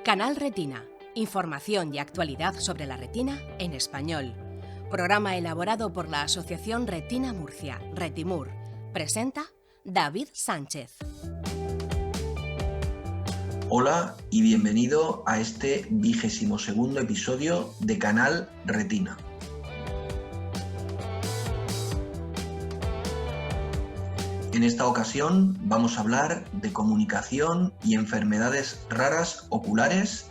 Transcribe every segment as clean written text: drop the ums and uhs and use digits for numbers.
Canal Retina. Información y actualidad sobre la retina en español. Programa elaborado por la Asociación Retina Murcia, Retimur. Presenta David Sánchez. Hola y bienvenido a este 22º episodio de Canal Retina. En esta ocasión vamos a hablar de comunicación y enfermedades raras oculares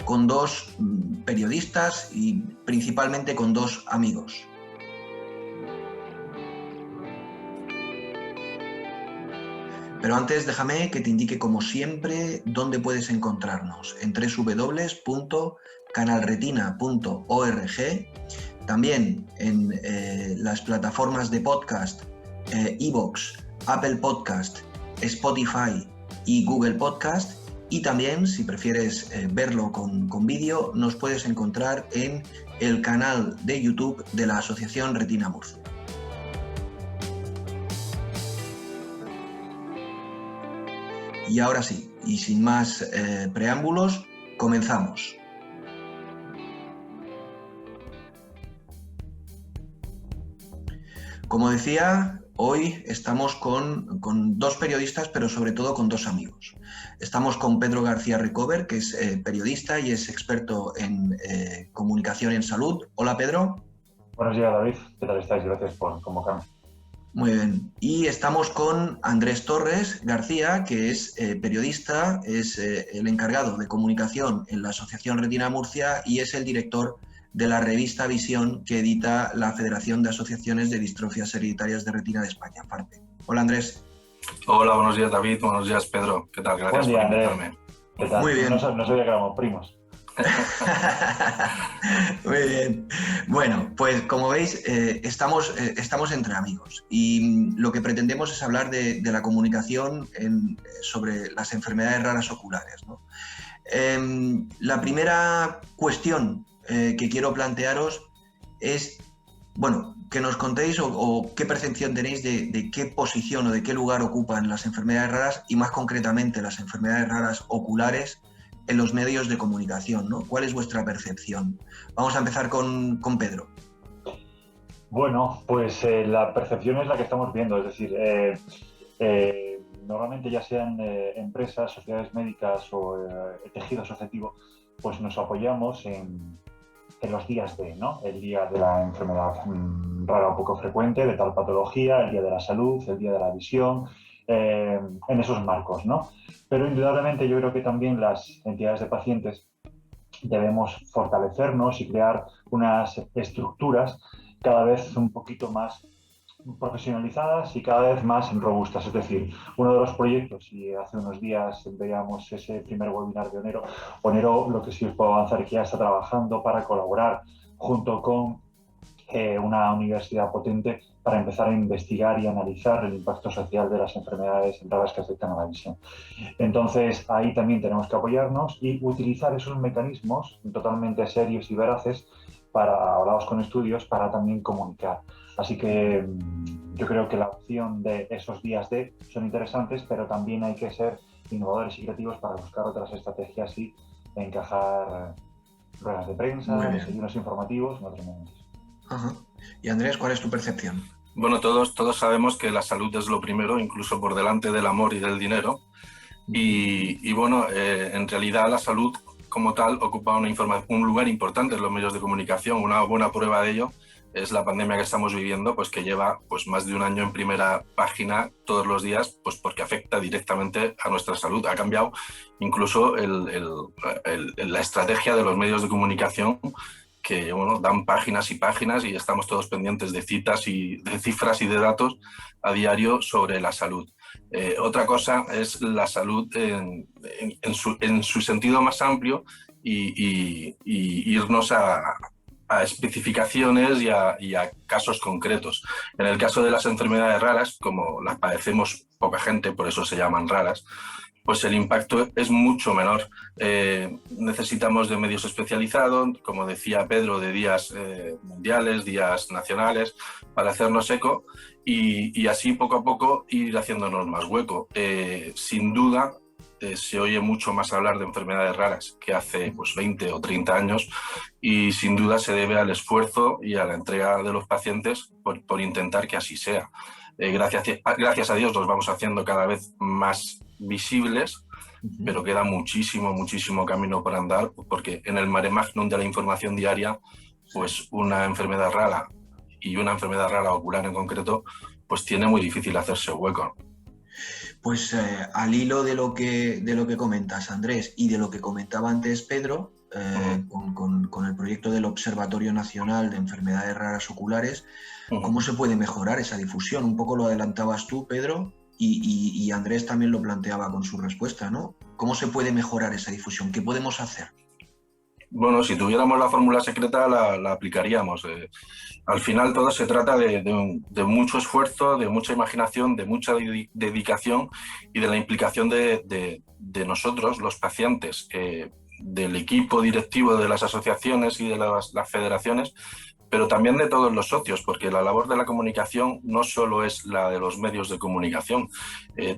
con dos periodistas y principalmente con dos amigos. Pero antes déjame que te indique como siempre dónde puedes encontrarnos en www.canalretina.org, también en las plataformas de podcast iVoox, Apple Podcast, Spotify y Google Podcast, y también, si prefieres verlo con vídeo, nos puedes encontrar en el canal de YouTube de la Asociación Retina Murcia. Y ahora sí, y sin más preámbulos, comenzamos. Como decía, hoy estamos con dos periodistas, pero sobre todo con dos amigos. Estamos con Pedro García Recover, que es periodista y es experto en comunicación en salud. Hola, Pedro. Buenos días, David. ¿Qué tal estáis? Gracias por convocarme. Muy bien. Y estamos con Andrés Torres García, que es periodista, es el encargado de comunicación en la Asociación Retina Murcia y es el director de la revista Visión que edita la Federación de Asociaciones de Distrofias Hereditarias de Retina de España, FARPE. Hola, Andrés. Hola, buenos días, David. Buenos días, Pedro. ¿Qué tal? Gracias por invitarme. ¿Qué tal? Muy bien. No sabía que éramos primos. Muy bien. Bueno, pues como veis, estamos entre amigos y lo que pretendemos es hablar de la comunicación sobre las enfermedades raras oculares, ¿no? La primera cuestión que quiero plantearos es, bueno, que nos contéis o qué percepción tenéis de qué posición o de qué lugar ocupan las enfermedades raras y más concretamente las enfermedades raras oculares en los medios de comunicación, ¿no? ¿Cuál es vuestra percepción? Vamos a empezar con Pedro. Bueno, pues la percepción es la que estamos viendo, es decir, normalmente ya sean empresas, sociedades médicas o tejido asociativo, pues nos apoyamos en los días D, ¿no? El día de la enfermedad rara o poco frecuente, de tal patología, el día de la salud, el día de la visión, en esos marcos, ¿no? Pero indudablemente yo creo que también las entidades de pacientes debemos fortalecernos y crear unas estructuras cada vez un poquito más profesionalizadas y cada vez más robustas. Es decir, uno de los proyectos, y hace unos días veíamos ese primer webinar de Onero, lo que sí os puedo avanzar es que ya está trabajando para colaborar junto con una universidad potente para empezar a investigar y analizar el impacto social de las enfermedades raras que afectan a la visión. Entonces, ahí también tenemos que apoyarnos y utilizar esos mecanismos totalmente serios y veraces hablados con estudios, para también comunicar. Así que yo creo que la opción de esos días D son interesantes, pero también hay que ser innovadores y creativos para buscar otras estrategias y encajar ruedas de prensa, desayunos informativos en otros momentos. Ajá. Y Andrés, ¿cuál es tu percepción? Bueno, todos sabemos que la salud es lo primero, incluso por delante del amor y del dinero. Y bueno, en realidad la salud como tal ocupa un lugar importante en los medios de comunicación. Una buena prueba de ello es la pandemia que estamos viviendo, pues que lleva pues más de un año en primera página todos los días, pues porque afecta directamente a nuestra salud. Ha cambiado incluso la estrategia de los medios de comunicación, que bueno, dan páginas y páginas y estamos todos pendientes de citas y de cifras y de datos a diario sobre la salud. Otra cosa es la salud en su sentido más amplio y irnos a especificaciones y a casos concretos. En el caso de las enfermedades raras, como las padecemos poca gente, por eso se llaman raras, pues el impacto es mucho menor. Necesitamos de medios especializados, como decía Pedro, de días mundiales, días nacionales, para hacernos eco y así poco a poco ir haciéndonos más hueco. Sin duda, se oye mucho más hablar de enfermedades raras que hace pues 20 o 30 años, y sin duda se debe al esfuerzo y a la entrega de los pacientes por intentar que así sea. Gracias a Dios los vamos haciendo cada vez más visibles, pero queda muchísimo, muchísimo camino por andar, porque en el mare magnum de la información diaria, pues una enfermedad rara, y una enfermedad rara ocular en concreto, pues tiene muy difícil hacerse hueco. Pues al hilo de lo que comentas, Andrés, y de lo que comentaba antes Pedro, con el proyecto del Observatorio Nacional de Enfermedades Raras Oculares, ¿cómo se puede mejorar esa difusión? Un poco lo adelantabas tú, Pedro, y Andrés también lo planteaba con su respuesta, ¿no? ¿Cómo se puede mejorar esa difusión? ¿Qué podemos hacer? Bueno, si tuviéramos la fórmula secreta la aplicaríamos. Al final todo se trata de mucho esfuerzo, de mucha imaginación, de mucha dedicación y de la implicación de nosotros, los pacientes, del equipo directivo de las asociaciones y de las federaciones, pero también de todos los socios, porque la labor de la comunicación no solo es la de los medios de comunicación,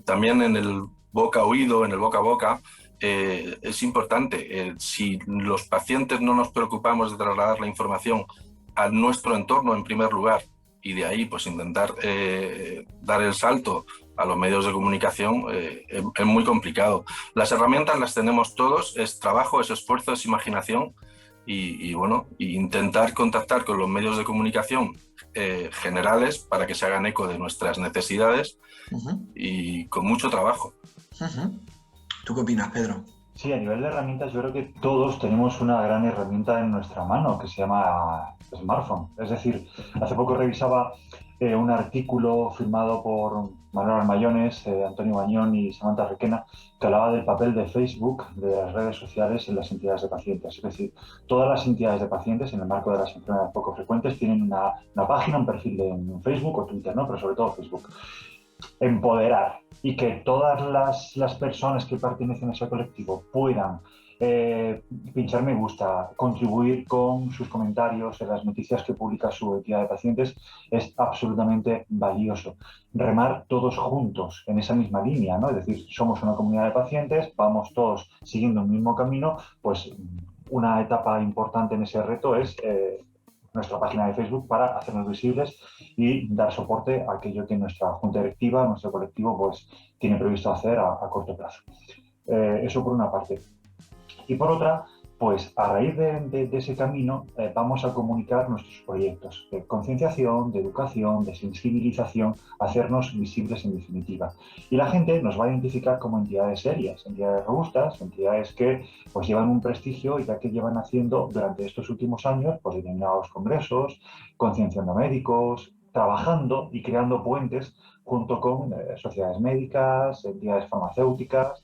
también en el boca a oído, en el boca a boca, es importante. Si los pacientes no nos preocupamos de trasladar la información a nuestro entorno en primer lugar, y de ahí pues intentar dar el salto a los medios de comunicación, es muy complicado. Las herramientas las tenemos todos, es trabajo, es esfuerzo, es imaginación, y bueno, intentar contactar con los medios de comunicación generales para que se hagan eco de nuestras necesidades, y con mucho trabajo. ¿Tú qué opinas, Pedro? Sí, a nivel de herramientas yo creo que todos tenemos una gran herramienta en nuestra mano que se llama smartphone. Es decir, hace poco revisaba un artículo firmado por Manuel Armayones, Antonio Bañón y Samantha Requena, que hablaba del papel de Facebook, de las redes sociales en las entidades de pacientes. Es decir, todas las entidades de pacientes en el marco de las enfermedades poco frecuentes tienen una página, un perfil en Facebook o Twitter, ¿no? Pero sobre todo Facebook. Empoderar y que todas las personas que pertenecen a ese colectivo puedan pinchar me gusta, contribuir con sus comentarios en las noticias que publica su entidad de pacientes, es absolutamente valioso. Remar todos juntos en esa misma línea, ¿no? Es decir, somos una comunidad de pacientes, vamos todos siguiendo un mismo camino, pues una etapa importante en ese reto es nuestra página de Facebook para hacernos visibles y dar soporte a aquello que nuestra junta directiva, nuestro colectivo, pues tiene previsto hacer a corto plazo. Eso por una parte. Y por otra, pues a raíz de ese camino vamos a comunicar nuestros proyectos de concienciación, de educación, de sensibilización, hacernos visibles en definitiva. Y la gente nos va a identificar como entidades serias, entidades robustas, entidades que pues llevan un prestigio y ya que llevan haciendo durante estos últimos años pues determinados congresos, concienciando médicos, trabajando y creando puentes junto con sociedades médicas, entidades farmacéuticas,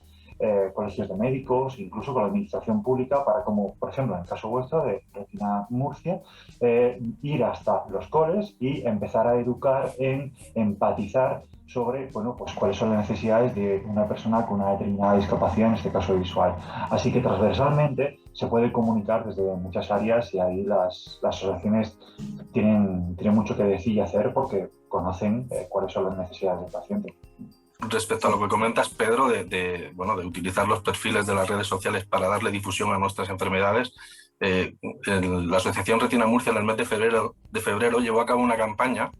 colegios de médicos, incluso con la administración pública, para, como por ejemplo en el caso vuestro de Retina Murcia, ir hasta los coles y empezar a educar en empatizar sobre, bueno, pues cuáles son las necesidades de una persona con una determinada discapacidad, en este caso visual. Así que transversalmente se puede comunicar desde muchas áreas y ahí las asociaciones tienen mucho que decir y hacer porque conocen cuáles son las necesidades del paciente. Respecto a lo que comentas, Pedro, de utilizar los perfiles de las redes sociales para darle difusión a nuestras enfermedades, la Asociación Retina Murcia en el mes de febrero llevó a cabo una campaña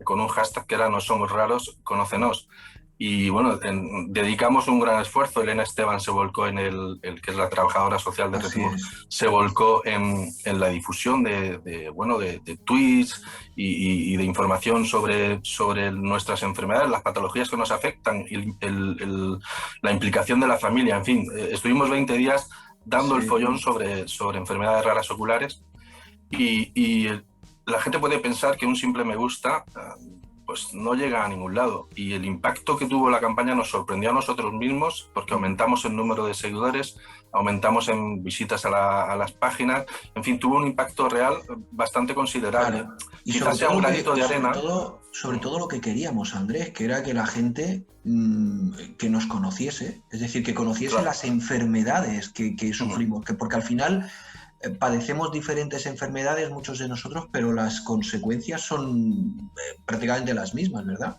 con un hashtag que era "No somos raros, conócenos". Y bueno, dedicamos un gran esfuerzo. Elena Esteban se volcó que es la trabajadora social de Retimur, se volcó en la difusión de tweets y de información sobre nuestras enfermedades, las patologías que nos afectan, y la implicación de la familia. En fin, estuvimos 20 días dando el follón sobre enfermedades raras oculares, y la gente puede pensar que un simple me gusta pues no llega a ningún lado, y el impacto que tuvo la campaña nos sorprendió a nosotros mismos porque aumentamos el número de seguidores, aumentamos en visitas a las páginas, en fin, tuvo un impacto real bastante considerable. Claro. Y quizás sea un granito de arena. Sobre todo lo que queríamos, Andrés, que era que la gente que nos conociese, es decir, que conociese las enfermedades que sufrimos, porque al final padecemos diferentes enfermedades, muchos de nosotros, pero las consecuencias son prácticamente las mismas, ¿verdad?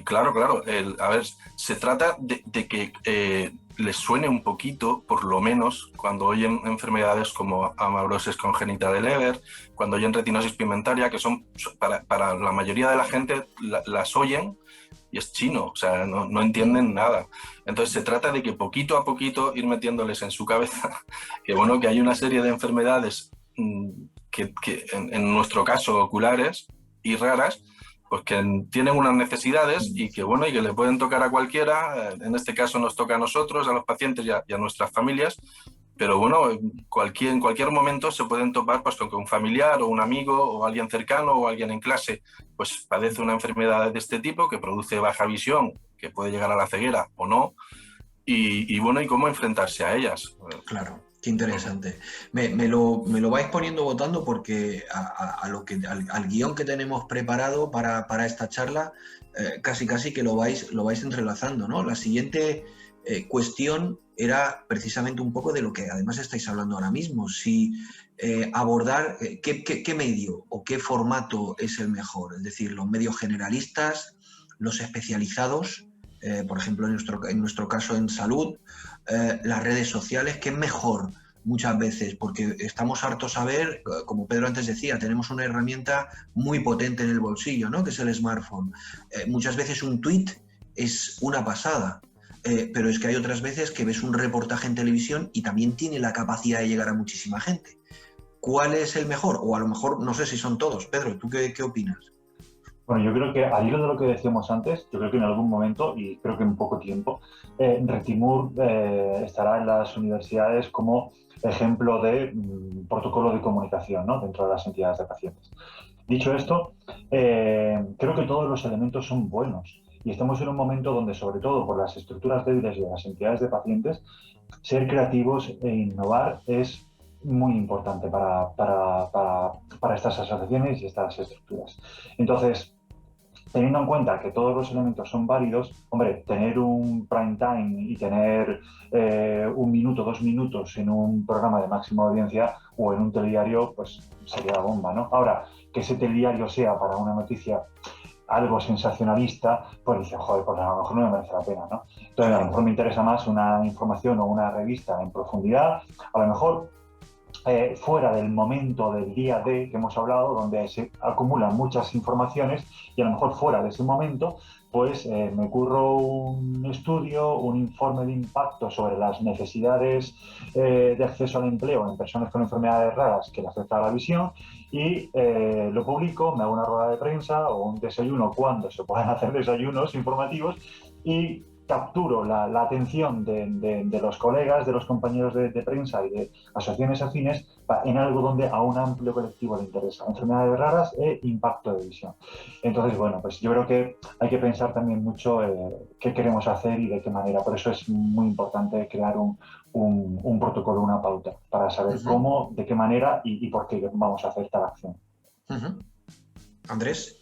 Claro. A ver, se trata de que les suene un poquito, por lo menos, cuando oyen enfermedades como amaurosis congénita de Leber, cuando oyen retinosis pigmentaria, que son, para la mayoría de la gente, las oyen y es chino, o sea, no entienden nada. Entonces se trata de que poquito a poquito ir metiéndoles en su cabeza que, bueno, que hay una serie de enfermedades que en nuestro caso oculares y raras, pues que tienen unas necesidades y que, bueno, y que le pueden tocar a cualquiera. En este caso nos toca a nosotros, a los pacientes y a nuestras familias, pero bueno, en cualquier momento se pueden topar pues con que un familiar o un amigo o alguien cercano o alguien en clase pues padece una enfermedad de este tipo que produce baja visión, que puede llegar a la ceguera o no, y bueno, y cómo enfrentarse a ellas. Claro. Qué interesante. Me lo vais poniendo votando porque al guión que tenemos preparado para esta charla, casi que lo vais entrelazando, ¿no? La siguiente cuestión era precisamente un poco de lo que además estáis hablando ahora mismo. Si abordar qué medio o qué formato es el mejor. Es decir, los medios generalistas, los especializados, por ejemplo, en nuestro caso en salud, las redes sociales, ¿qué es mejor muchas veces? Porque estamos hartos a ver, como Pedro antes decía, tenemos una herramienta muy potente en el bolsillo, ¿no? Que es el smartphone. Muchas veces un tuit es una pasada, pero es que hay otras veces que ves un reportaje en televisión y también tiene la capacidad de llegar a muchísima gente. ¿Cuál es el mejor? O a lo mejor no sé si son todos. Pedro, ¿tú qué opinas? Bueno, yo creo que al hilo de lo que decíamos antes, yo creo que en algún momento, y creo que en poco tiempo, Retimur estará en las universidades como ejemplo de protocolo de comunicación, ¿no?, dentro de las entidades de pacientes. Dicho esto, creo que todos los elementos son buenos y estamos en un momento donde, sobre todo por las estructuras débiles de las entidades de pacientes, ser creativos e innovar es muy importante para estas asociaciones y estas estructuras. Entonces, teniendo en cuenta que todos los elementos son válidos, hombre, tener un prime time y tener 1 minuto, 2 minutos en un programa de máxima audiencia o en un telediario, pues sería la bomba, ¿no? Ahora, que ese telediario sea para una noticia algo sensacionalista, pues dice, joder, pues a lo mejor no me merece la pena, ¿no? Entonces, a lo mejor me interesa más una información o una revista en profundidad, a lo mejor fuera del momento del día D que hemos hablado, donde se acumulan muchas informaciones, y a lo mejor fuera de ese momento, pues me curro un estudio, un informe de impacto sobre las necesidades de acceso al empleo en personas con enfermedades raras que le afecta a la visión, y lo publico, me hago una rueda de prensa o un desayuno cuando se puedan hacer desayunos informativos, y capturo la atención de los colegas, de los compañeros de prensa y de asociaciones afines en algo donde a un amplio colectivo le interesa: enfermedades raras e impacto de visión. Entonces, bueno, pues yo creo que hay que pensar también mucho qué queremos hacer y de qué manera. Por eso es muy importante crear un protocolo, una pauta, para saber cómo, de qué manera y por qué vamos a hacer tal acción. Andrés.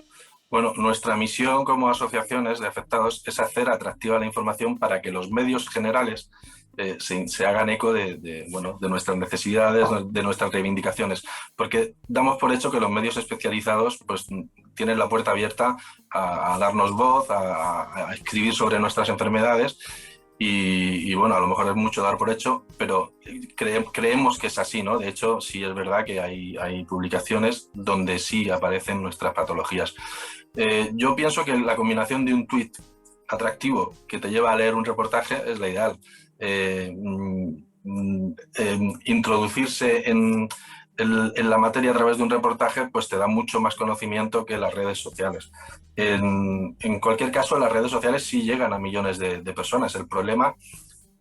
Bueno, nuestra misión como asociaciones de afectados es hacer atractiva la información para que los medios generales se hagan eco de nuestras necesidades, de nuestras reivindicaciones, porque damos por hecho que los medios especializados pues tienen la puerta abierta a darnos voz, a escribir sobre nuestras enfermedades. Y bueno, a lo mejor es mucho dar por hecho, pero creemos que es así, ¿no? De hecho, sí es verdad que hay publicaciones donde sí aparecen nuestras patologías. Yo pienso que la combinación de un tuit atractivo que te lleva a leer un reportaje es la ideal. Introducirse en la materia a través de un reportaje pues te da mucho más conocimiento que las redes sociales. En cualquier caso, las redes sociales sí llegan a millones de personas. El problema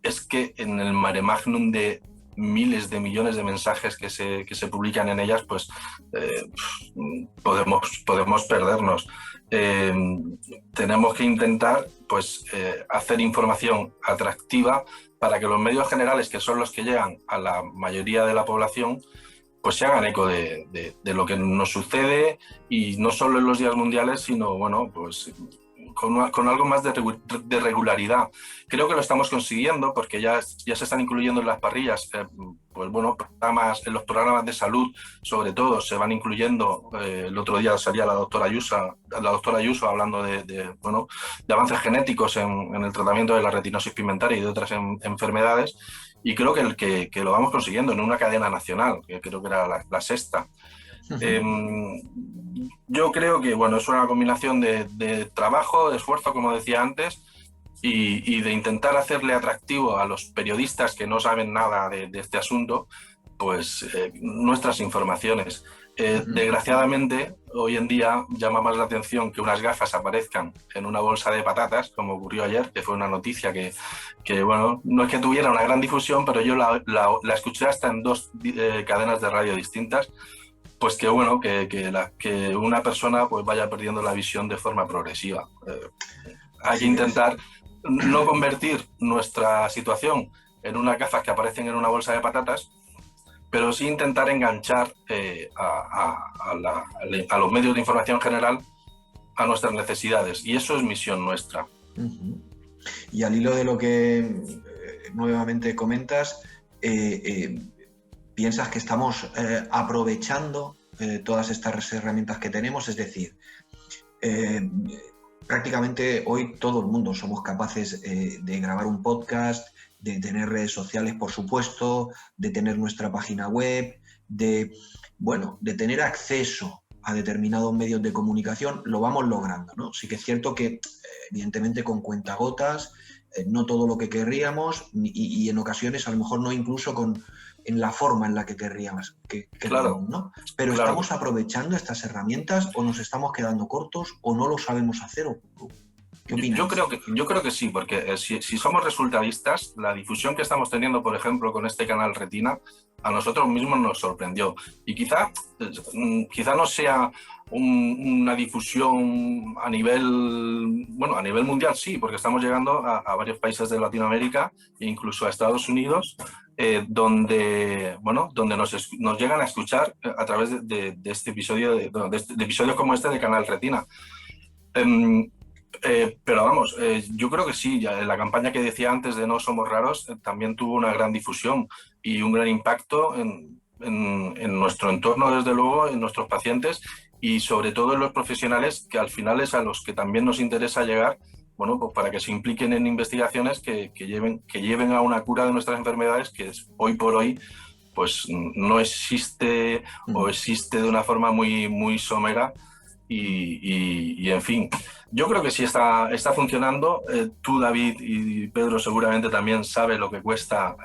es que en el mare magnum de miles de millones de mensajes que se publican en ellas, pues podemos perdernos. Tenemos que intentar pues hacer información atractiva para que los medios generales, que son los que llegan a la mayoría de la población, pues se hagan eco de lo que nos sucede, y no solo en los días mundiales, sino bueno, pues con algo más de regularidad. Creo que lo estamos consiguiendo porque ya se están incluyendo en las parrillas, pues bueno, en los programas de salud, sobre todo, se van incluyendo. El otro día salía la doctora Ayuso hablando de avances genéticos en el tratamiento de la retinosis pigmentaria y de otras enfermedades, y creo que lo vamos consiguiendo en una cadena nacional, que creo que era la sexta. Yo creo que es una combinación de trabajo, de esfuerzo, como decía antes, y de intentar hacerle atractivo a los periodistas que no saben nada de este asunto, pues nuestras informaciones. Desgraciadamente, hoy en día llama más la atención que unas gafas aparezcan en una bolsa de patatas, como ocurrió ayer, que fue una noticia que no es que tuviera una gran difusión, pero yo la escuché hasta en 2 cadenas de radio distintas. Pues que una persona pues vaya perdiendo la visión de forma progresiva. Hay que intentar no convertir nuestra situación en unas gafas que aparecen en una bolsa de patatas, pero sí intentar enganchar a los medios de información general a nuestras necesidades, y eso es misión nuestra. Y al hilo de lo que nuevamente comentas, ¿piensas que estamos aprovechando todas estas herramientas que tenemos? Es decir, prácticamente hoy todo el mundo somos capaces de grabar un podcast, de tener redes sociales, por supuesto, de tener nuestra página web, de tener acceso a determinados medios de comunicación. Lo vamos logrando, ¿no? Sí que es cierto que, evidentemente, con cuentagotas, no todo lo que querríamos, y en ocasiones a lo mejor no incluso en la forma en la que querríamos, claro, ¿no? Pero claro, ¿estamos aprovechando estas herramientas o nos estamos quedando cortos o no lo sabemos hacer? ¿Qué opinas? Yo creo que sí, porque si somos resultadistas, la difusión que estamos teniendo, por ejemplo, con este canal Retina, a nosotros mismos nos sorprendió. Y quizá no sea una difusión a nivel mundial, sí, porque estamos llegando a varios países de Latinoamérica e incluso a Estados Unidos, donde nos llegan a escuchar a través de este episodio, de episodios como este de Canal Retina. Pero vamos, yo creo que sí, la campaña que decía antes de No Somos Raros también tuvo una gran difusión y un gran impacto en nuestro entorno, desde luego, en nuestros pacientes y sobre todo en los profesionales, que al final es a los que también nos interesa llegar, pues para que se impliquen en investigaciones que lleven a una cura de nuestras enfermedades, que hoy por hoy pues no existe o existe de una forma muy, muy somera. Y en fin, yo creo que sí está funcionando. Tú, David, y Pedro seguramente también sabe lo que cuesta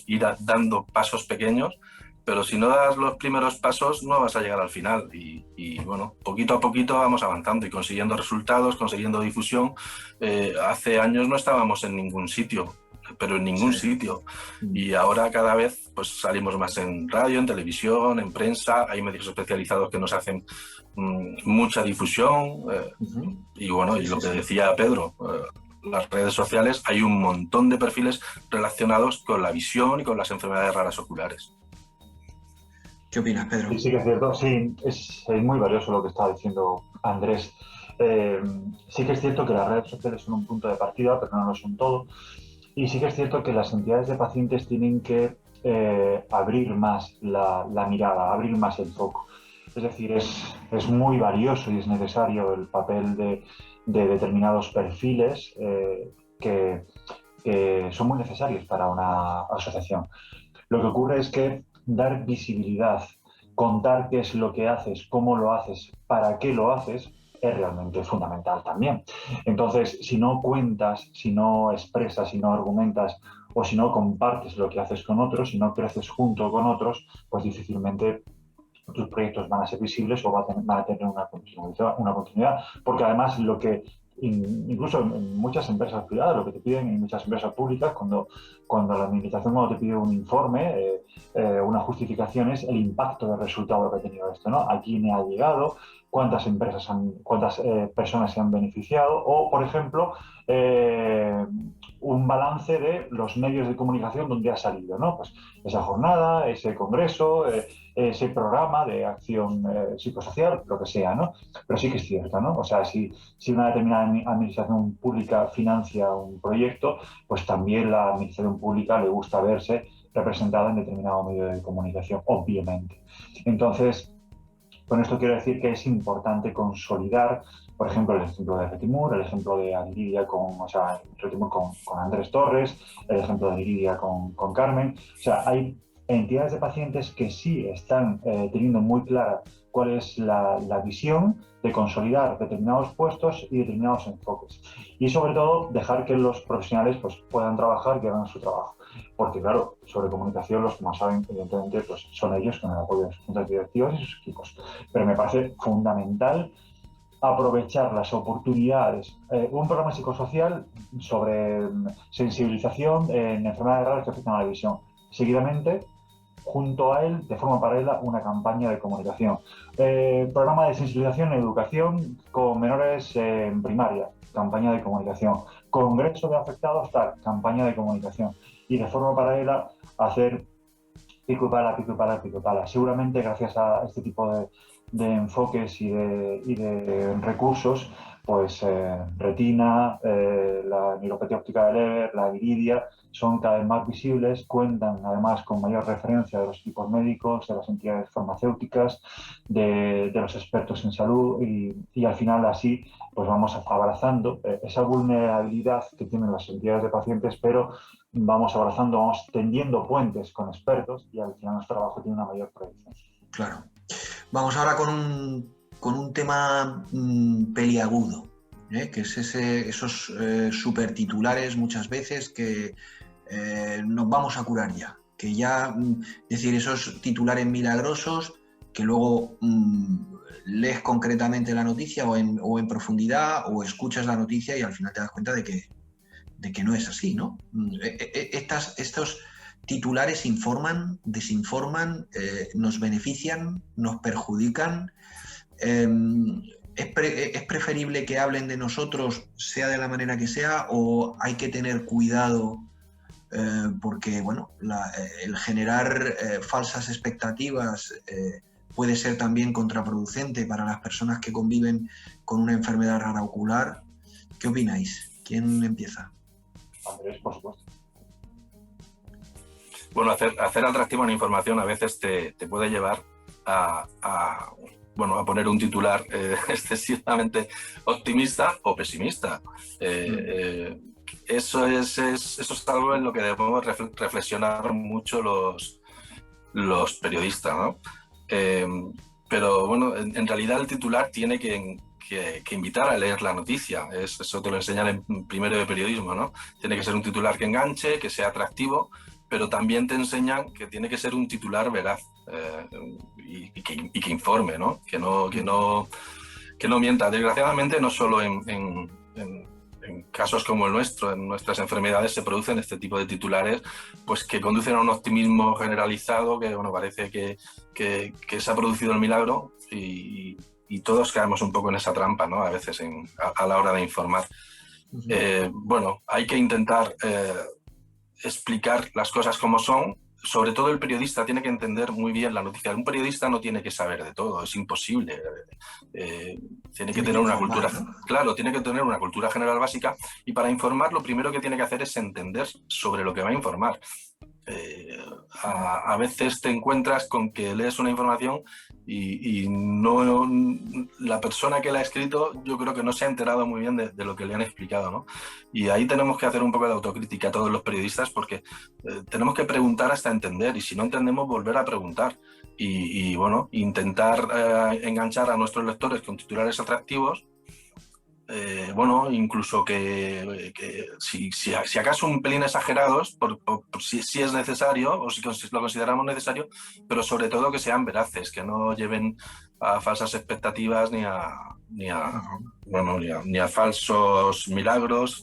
ir dando pasos pequeños, pero si no das los primeros pasos no vas a llegar al final. Y bueno, poquito a poquito vamos avanzando y consiguiendo resultados, consiguiendo difusión. Hace años no estábamos en ningún sitio, pero en ningún sitio. Y ahora cada vez pues salimos más en radio, en televisión, en prensa. Hay medios especializados que nos hacen mucha difusión. Y bueno, y lo que decía Pedro, las redes sociales, hay un montón de perfiles relacionados con la visión y con las enfermedades raras oculares. ¿Qué opinas, Pedro? Sí que es cierto, sí, es muy valioso lo que estaba diciendo Andrés. Sí que es cierto que las redes sociales son un punto de partida, pero no lo son todo. Y sí que es cierto que las entidades de pacientes tienen que abrir más la mirada, abrir más el foco. Es decir, es muy valioso y es necesario el papel de determinados perfiles que son muy necesarios para una asociación. Lo que ocurre es que dar visibilidad, contar qué es lo que haces, cómo lo haces, para qué lo haces, es realmente fundamental también. Entonces, si no cuentas, si no expresas, si no argumentas o si no compartes lo que haces con otros, si no creces junto con otros, pues difícilmente tus proyectos van a ser visibles o van a tener una continuidad. Porque además lo que incluso en muchas empresas privadas, lo que te piden en muchas empresas públicas, cuando la administración te pide un informe, una justificación, es el impacto del resultado que ha tenido esto, ¿no? ¿A quién ha llegado? ¿Cuántas personas se han beneficiado? O, por ejemplo, un balance de los medios de comunicación donde ha salido, ¿no? Pues esa jornada, ese congreso, ese programa de acción psicosocial, lo que sea, ¿no? Pero sí que es cierto, ¿no? O sea, si una determinada administración pública financia un proyecto, pues también la administración pública le gusta verse representada en determinado medio de comunicación, obviamente. Entonces, con esto quiero decir que es importante consolidar, por ejemplo, el ejemplo de Retimur, el ejemplo de Adiridia Retimur con Andrés Torres, el ejemplo de Adiridia con Carmen. O sea, hay entidades de pacientes que sí están teniendo muy clara cuál es la visión de consolidar determinados puestos y determinados enfoques. Y sobre todo, dejar que los profesionales pues, puedan trabajar y hagan su trabajo. Porque, claro, sobre comunicación, los que más saben, evidentemente, pues, son ellos con el apoyo de sus juntas directivas y sus equipos. Pero me parece fundamental aprovechar las oportunidades. Un programa psicosocial sobre sensibilización en enfermedades raras que afectan a la visión. Seguidamente, junto a él, de forma paralela, una campaña de comunicación. Programa de sensibilización en educación con menores en primaria, campaña de comunicación. Congreso de afectados, tal, campaña de comunicación. Y de forma paralela hacer pico y pala, pico y pala, pico y pala. Seguramente gracias a este tipo de enfoques y de recursos, pues retina, la neuropatía óptica de Leber, la iridia, son cada vez más visibles, cuentan además con mayor referencia de los equipos médicos, de las entidades farmacéuticas, de los expertos en salud y al final así pues vamos abrazando esa vulnerabilidad que tienen las entidades de pacientes, pero vamos abrazando, vamos tendiendo puentes con expertos y al final nuestro trabajo tiene una mayor proyección. Claro. Vamos ahora con un tema peliagudo, que es esos supertitulares muchas veces que nos vamos a curar ya. Que ya, es decir, esos titulares milagrosos que luego lees concretamente la noticia o en profundidad o escuchas la noticia y al final te das cuenta de que no es así, ¿no? Estos titulares informan, desinforman, nos benefician, nos perjudican. ¿Es preferible que hablen de nosotros, sea de la manera que sea, o hay que tener cuidado porque, bueno, el generar falsas expectativas puede ser también contraproducente para las personas que conviven con una enfermedad rara ocular? ¿Qué opináis? ¿Quién empieza? Andrés, por supuesto. Bueno, hacer atractiva una información a veces te puede llevar a poner un titular excesivamente optimista o pesimista. Eso es algo en lo que debemos reflexionar mucho los periodistas, ¿no? Pero bueno, en realidad el titular tiene que invitar a leer la noticia. Eso te lo enseñan en primero de periodismo, ¿no? Tiene que ser un titular que enganche, que sea atractivo, pero también te enseñan que tiene que ser un titular veraz y que informe, ¿no? Que no mienta. Desgraciadamente, no solo en casos como el nuestro, en nuestras enfermedades, se producen este tipo de titulares pues, que conducen a un optimismo generalizado que bueno, parece que se ha producido el milagro y todos caemos un poco en esa trampa, ¿no? A veces a la hora de informar. Bueno, hay que intentar explicar las cosas como son. Sobre todo el periodista tiene que entender muy bien la noticia. Un periodista no tiene que saber de todo, es imposible. Tiene que tener una cultura, claro, tiene que tener una cultura general básica y para informar lo primero que tiene que hacer es entender sobre lo que va a informar. A veces te encuentras con que lees una información y no, la persona que la ha escrito yo creo que no se ha enterado muy bien de lo que le han explicado, ¿no? Y ahí tenemos que hacer un poco de autocrítica a todos los periodistas porque tenemos que preguntar hasta entender y si no entendemos volver a preguntar y bueno, intentar enganchar a nuestros lectores con titulares atractivos. Bueno, incluso que si acaso un pelín exagerados, si es necesario o si lo consideramos necesario, pero sobre todo que sean veraces, que no lleven falsas expectativas ni a falsos milagros.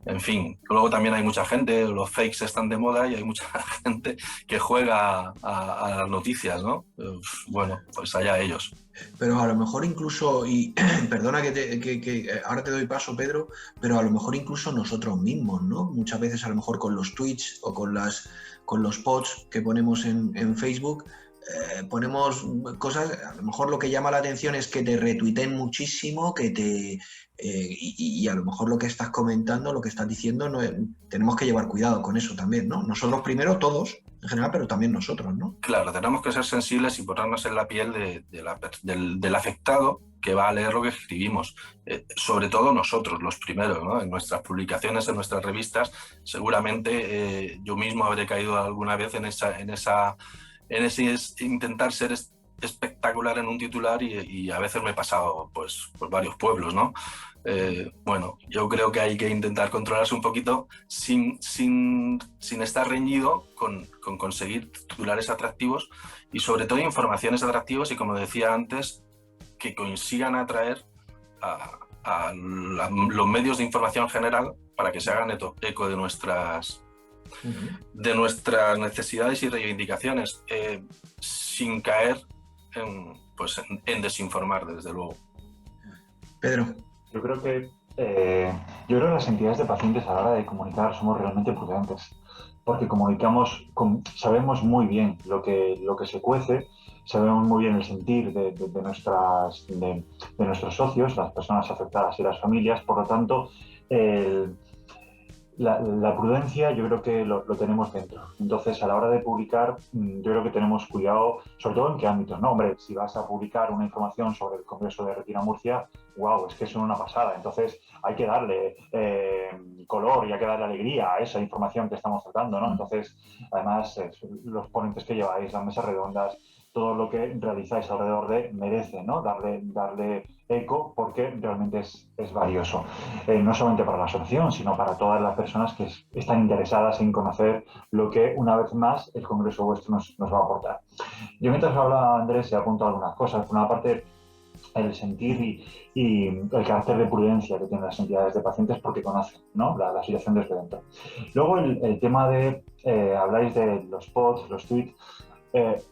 En fin, luego también hay mucha gente, los fakes están de moda y hay mucha gente que juega a las noticias, ¿no? Bueno, pues allá ellos. Pero a lo mejor incluso, y perdona que ahora te doy paso, Pedro, pero a lo mejor incluso nosotros mismos, ¿no? Muchas veces a lo mejor con los tweets o con los posts que ponemos en Facebook, ponemos cosas, a lo mejor lo que llama la atención es que te retuiteen muchísimo, y a lo mejor lo que estás comentando, lo que estás diciendo, tenemos que llevar cuidado con eso también, ¿no? Nosotros primero, todos, en general, pero también nosotros, ¿no? Claro, tenemos que ser sensibles y ponernos en la piel del afectado que va a leer lo que escribimos. Sobre todo nosotros, los primeros, ¿no? En nuestras publicaciones, en nuestras revistas, seguramente yo mismo habré caído alguna vez en ese intentar ser espectacular en un titular y a veces me he pasado pues, por varios pueblos, ¿no? Bueno, yo creo que hay que intentar controlarse un poquito sin estar reñido con conseguir titulares atractivos y sobre todo informaciones atractivas y, como decía antes, que consigan atraer a los medios de información general para que se hagan eco de nuestras necesidades y reivindicaciones, sin caer en desinformar, desde luego. Pedro. Yo creo que las entidades de pacientes a la hora de comunicar somos realmente prudentes, porque sabemos muy bien lo que se cuece, sabemos muy bien el sentir de nuestros socios, las personas afectadas y las familias. Por lo tanto, la prudencia yo creo que lo tenemos dentro. Entonces, a la hora de publicar, yo creo que tenemos cuidado, sobre todo en qué ámbitos, ¿no? Hombre, si vas a publicar una información sobre el Congreso de Retina Murcia, wow, es que es una pasada. Entonces, hay que darle color y hay que darle alegría a esa información que estamos tratando, ¿no? Entonces, además, los ponentes que lleváis, las mesas redondas, todo lo que realizáis alrededor merece, ¿no? Darle eco, porque realmente es valioso. No solamente para la asociación, sino para todas las personas que están interesadas en conocer lo que, una vez más, el Congreso vuestro nos va a aportar. Yo, mientras hablaba Andrés, he apuntado algunas cosas. Por una parte, el sentir y el carácter de prudencia que tienen las entidades de pacientes, porque conocen, ¿no? la situación desde dentro. Luego, el tema de, habláis de los posts, los tweets,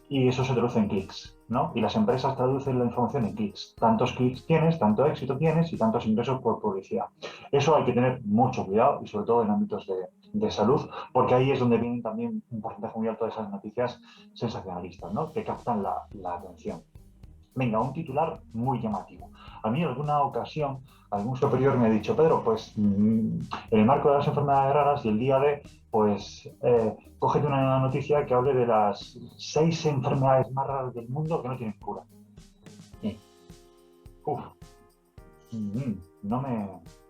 y eso se traduce en clics, ¿no? Y las empresas traducen la información en clics. Tantos clics tienes, tanto éxito tienes y tantos ingresos por publicidad. Eso hay que tener mucho cuidado, y sobre todo en ámbitos de salud, porque ahí es donde vienen también un porcentaje muy alto de esas noticias sensacionalistas, ¿no? Que captan la atención. Venga, un titular muy llamativo. A mí en alguna ocasión algún superior me ha dicho: Pedro, pues en el marco de las enfermedades raras y el día de, pues cógete una noticia que hable de las 6 enfermedades más raras del mundo que no tienen cura.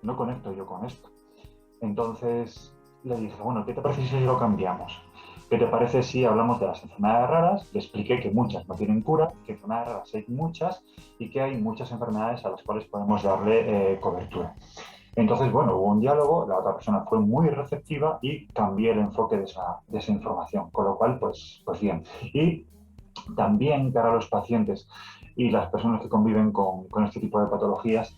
No conecto yo con esto. Entonces le dije: bueno, ¿qué te parece si lo cambiamos? ¿Qué te parece si hablamos de las enfermedades raras? Le expliqué que muchas no tienen cura, que enfermedades raras hay muchas y que hay muchas enfermedades a las cuales podemos darle cobertura. Entonces, bueno, hubo un diálogo, la otra persona fue muy receptiva y cambié el enfoque de esa información, con lo cual, pues bien. Y también, cara a los pacientes y las personas que conviven con este tipo de patologías,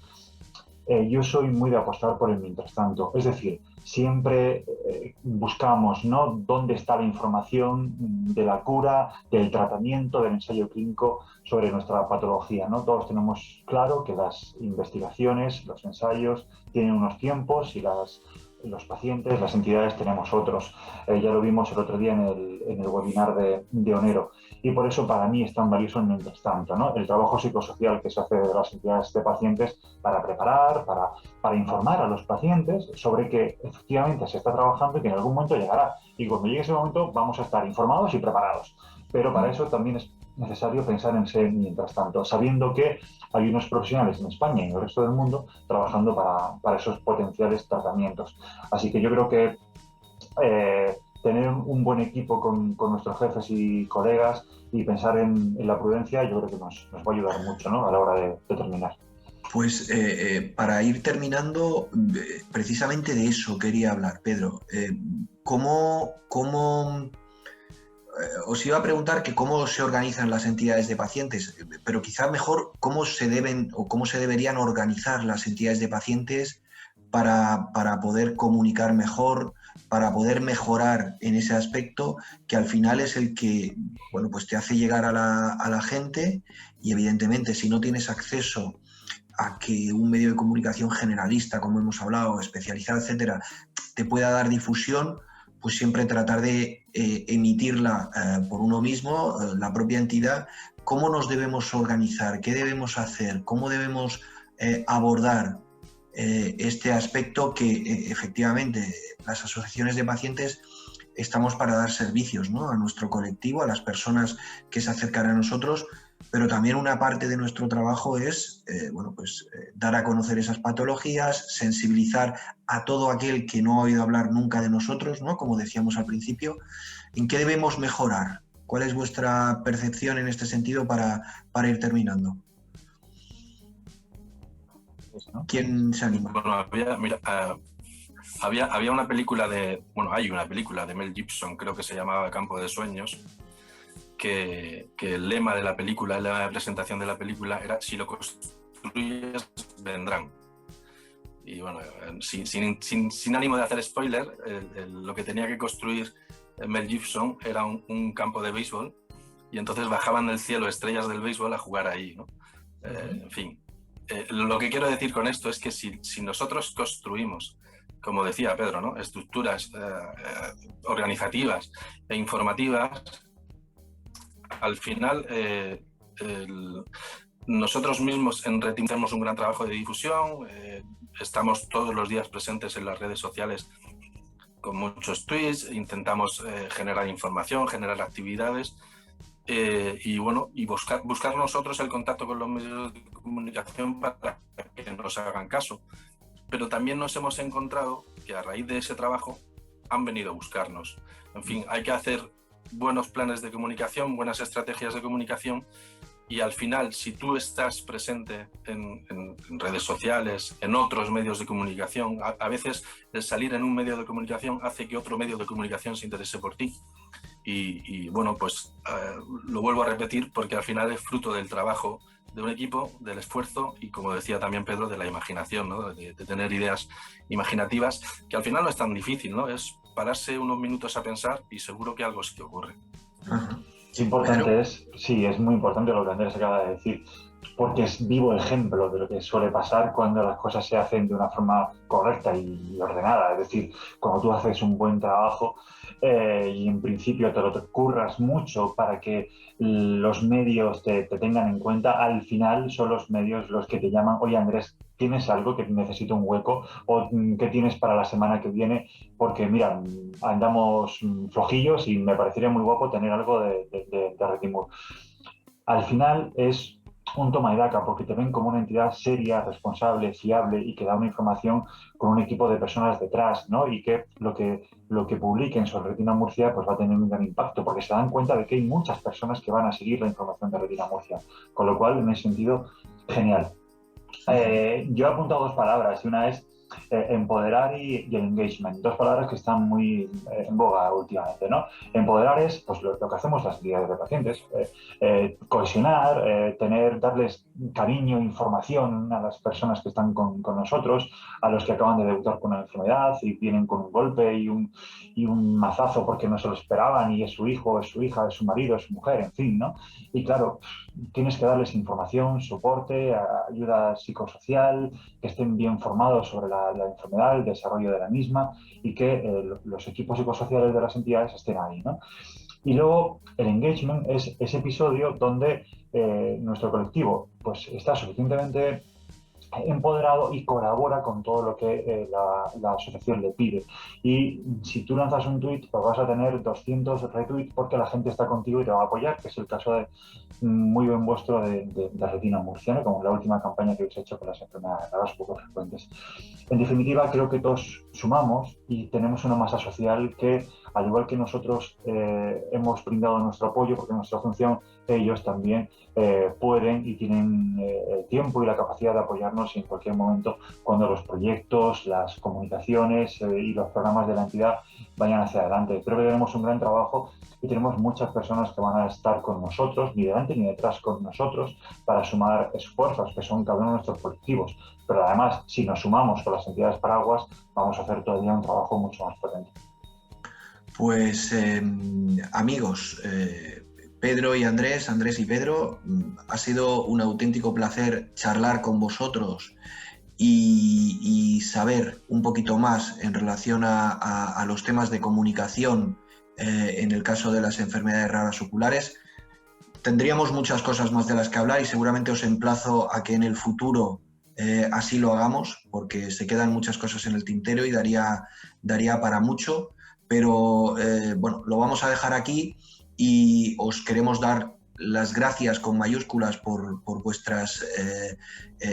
yo soy muy de apostar por el mientras tanto. Es decir, siempre buscamos, ¿no?, dónde está la información de la cura, del tratamiento, del ensayo clínico sobre nuestra patología, ¿no? Todos tenemos claro que las investigaciones, los ensayos tienen unos tiempos y los pacientes, las entidades tenemos otros. Ya lo vimos el otro día en el webinar de Onero. Y por eso para mí es tan valioso el mientras tanto, ¿no? El trabajo psicosocial que se hace de las entidades de pacientes para preparar, para informar a los pacientes sobre que efectivamente se está trabajando y que en algún momento llegará. Y cuando llegue ese momento vamos a estar informados y preparados. Pero para eso también es necesario pensar en ese mientras tanto, sabiendo que hay unos profesionales en España y en el resto del mundo trabajando para esos potenciales tratamientos. Así que yo creo que tener un buen equipo con nuestros jefes y colegas y pensar en la prudencia, yo creo que nos va a ayudar mucho, ¿no?, a la hora de terminar. Pues para ir terminando, precisamente de eso quería hablar, Pedro. ¿Cómo os iba a preguntar que cómo se organizan las entidades de pacientes, pero quizá mejor cómo se deben o cómo se deberían organizar las entidades de pacientes para poder comunicar mejor, para poder mejorar en ese aspecto, que al final es el que, bueno, pues te hace llegar a la gente, y evidentemente si no tienes acceso a que un medio de comunicación generalista, como hemos hablado, especializado, etcétera, te pueda dar difusión, pues siempre tratar de emitirla por uno mismo, la propia entidad. ¿Cómo nos debemos organizar? ¿Qué debemos hacer? ¿Cómo debemos abordar este aspecto que efectivamente las asociaciones de pacientes estamos para dar servicios, ¿no?, a nuestro colectivo, a las personas que se acercan a nosotros, pero también una parte de nuestro trabajo es dar a conocer esas patologías, sensibilizar a todo aquel que no ha oído hablar nunca de nosotros, ¿no?, como decíamos al principio. ¿En qué debemos mejorar? ¿Cuál es vuestra percepción en este sentido para ir terminando? ¿Quién se anima? Bueno, había una película hay una película de Mel Gibson, creo que se llamaba Campo de Sueños, que el lema de la película, el lema de presentación de la película era: si lo construyes, vendrán. Y bueno, sin ánimo de hacer spoiler, lo que tenía que construir Mel Gibson era un campo de béisbol, y entonces bajaban del cielo estrellas del béisbol a jugar ahí, ¿no? En fin. Lo que quiero decir con esto es que si nosotros construimos, como decía Pedro, ¿no?, estructuras organizativas e informativas, al final nosotros mismos en Retin hacemos un gran trabajo de difusión, estamos todos los días presentes en las redes sociales con muchos tweets, intentamos generar información, generar actividades, y buscar nosotros el contacto con los medios de comunicación para que nos hagan caso. Pero también nos hemos encontrado que a raíz de ese trabajo han venido a buscarnos. En fin, hay que hacer buenos planes de comunicación, buenas estrategias de comunicación, y al final, si tú estás presente en redes sociales, en otros medios de comunicación, a veces el salir en un medio de comunicación hace que otro medio de comunicación se interese por ti. Y lo vuelvo a repetir, porque al final es fruto del trabajo de un equipo, del esfuerzo y, como decía también Pedro, de la imaginación, ¿no?, de tener ideas imaginativas, que al final no es tan difícil, ¿no? Es pararse unos minutos a pensar y seguro que algo sí que ocurre. Es muy importante lo que Andrés acaba de decir, porque es vivo ejemplo de lo que suele pasar cuando las cosas se hacen de una forma correcta y ordenada. Es decir, cuando tú haces un buen trabajo y en principio te lo curras mucho para que los medios te tengan en cuenta, al final son los medios los que te llaman: oye, Andrés, ¿tienes algo que necesito un hueco? ¿O qué tienes para la semana que viene? Porque mira, andamos flojillos y me parecería muy guapo tener algo de Retimur. Al final es un toma y daca, porque te ven como una entidad seria, responsable, fiable y que da una información con un equipo de personas detrás, ¿no? Y que lo que publiquen sobre Retina Murcia pues va a tener un gran impacto, porque se dan cuenta de que hay muchas personas que van a seguir la información de Retina Murcia. Con lo cual, en ese sentido, genial. Yo he apuntado dos palabras, y una es empoderar y el engagement, dos palabras que están muy en boga últimamente, ¿no? Empoderar es pues lo que hacemos las entidades de pacientes, cohesionar, darles cariño, información a las personas que están con nosotros, a los que acaban de debutar con una enfermedad y vienen con un golpe y un mazazo porque no se lo esperaban, y es su hijo, es su hija, es su marido, es su mujer, en fin, ¿no? Y claro, tienes que darles información, soporte, ayuda psicosocial, que estén bien formados sobre la enfermedad, el desarrollo de la misma, y que los equipos psicosociales de las entidades estén ahí, ¿no? Y luego el engagement es ese episodio donde nuestro colectivo pues está suficientemente empoderado y colabora con todo lo que la asociación le pide. Y si tú lanzas un tweet, pues vas a tener 200 retweets porque la gente está contigo y te va a apoyar, que es el caso de muy buen vuestro de Retina Murcia, ¿no?, como la última campaña que habéis hecho con las enfermedades raras poco frecuentes. En definitiva, creo que todos sumamos y tenemos una masa social que al igual que nosotros hemos brindado nuestro apoyo, porque nuestra función, ellos también pueden y tienen el tiempo y la capacidad de apoyarnos en cualquier momento cuando los proyectos, las comunicaciones y los programas de la entidad vayan hacia adelante. Creo que tenemos un gran trabajo y tenemos muchas personas que van a estar con nosotros, ni delante ni detrás con nosotros, para sumar esfuerzos que son cada uno de nuestros colectivos. Pero además, si nos sumamos con las entidades paraguas, vamos a hacer todavía un trabajo mucho más potente. Pues amigos, Pedro y Andrés y Pedro, ha sido un auténtico placer charlar con vosotros y saber un poquito más en relación a los temas de comunicación en el caso de las enfermedades raras oculares. Tendríamos muchas cosas más de las que hablar y seguramente os emplazo a que en el futuro así lo hagamos, porque se quedan muchas cosas en el tintero y daría para mucho, pero bueno, lo vamos a dejar aquí y os queremos dar las gracias con mayúsculas por vuestras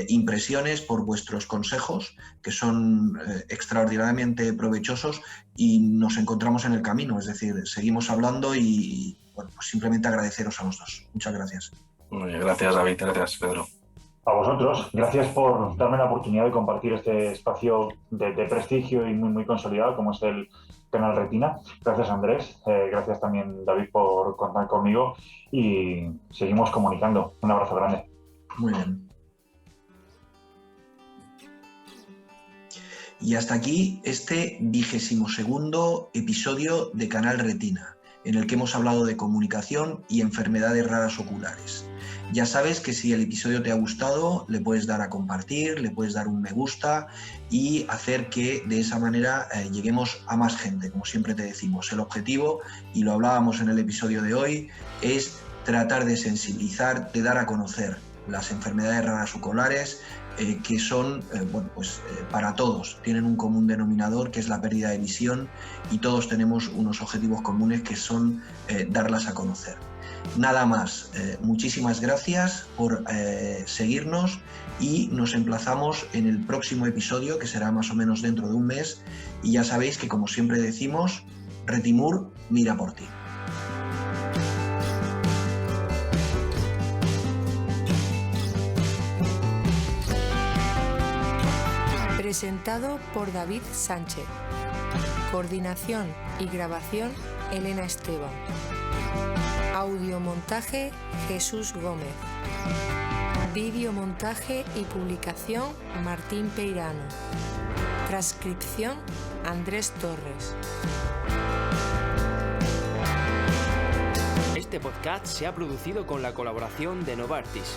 impresiones, por vuestros consejos, que son extraordinariamente provechosos, y nos encontramos en el camino, es decir, seguimos hablando y bueno, pues simplemente agradeceros a los dos. Muchas gracias. Muy bien, gracias David, gracias Pedro. A vosotros, gracias por darme la oportunidad de compartir este espacio de prestigio y muy consolidado como es el Canal Retina. Gracias Andrés, gracias también David por contar conmigo y seguimos comunicando. Un abrazo grande. Muy bien. Y hasta aquí este 22º episodio de Canal Retina, en el que hemos hablado de comunicación y enfermedades raras oculares. Ya sabes que si el episodio te ha gustado, le puedes dar a compartir, le puedes dar un me gusta y hacer que de esa manera lleguemos a más gente. Como siempre te decimos, el objetivo, y lo hablábamos en el episodio de hoy, es tratar de sensibilizar, de dar a conocer las enfermedades raras oculares, que son, para todos, tienen un común denominador que es la pérdida de visión, y todos tenemos unos objetivos comunes que son darlas a conocer. Nada más, muchísimas gracias por seguirnos y nos emplazamos en el próximo episodio, que será más o menos dentro de un mes, y ya sabéis que, como siempre decimos, Retimur mira por ti. Presentado por David Sánchez. Coordinación y grabación, Elena Esteban. Audiomontaje, Jesús Gómez. Videomontaje y publicación, Martín Peirano. Transcripción, Andrés Torres. Este podcast se ha producido con la colaboración de Novartis.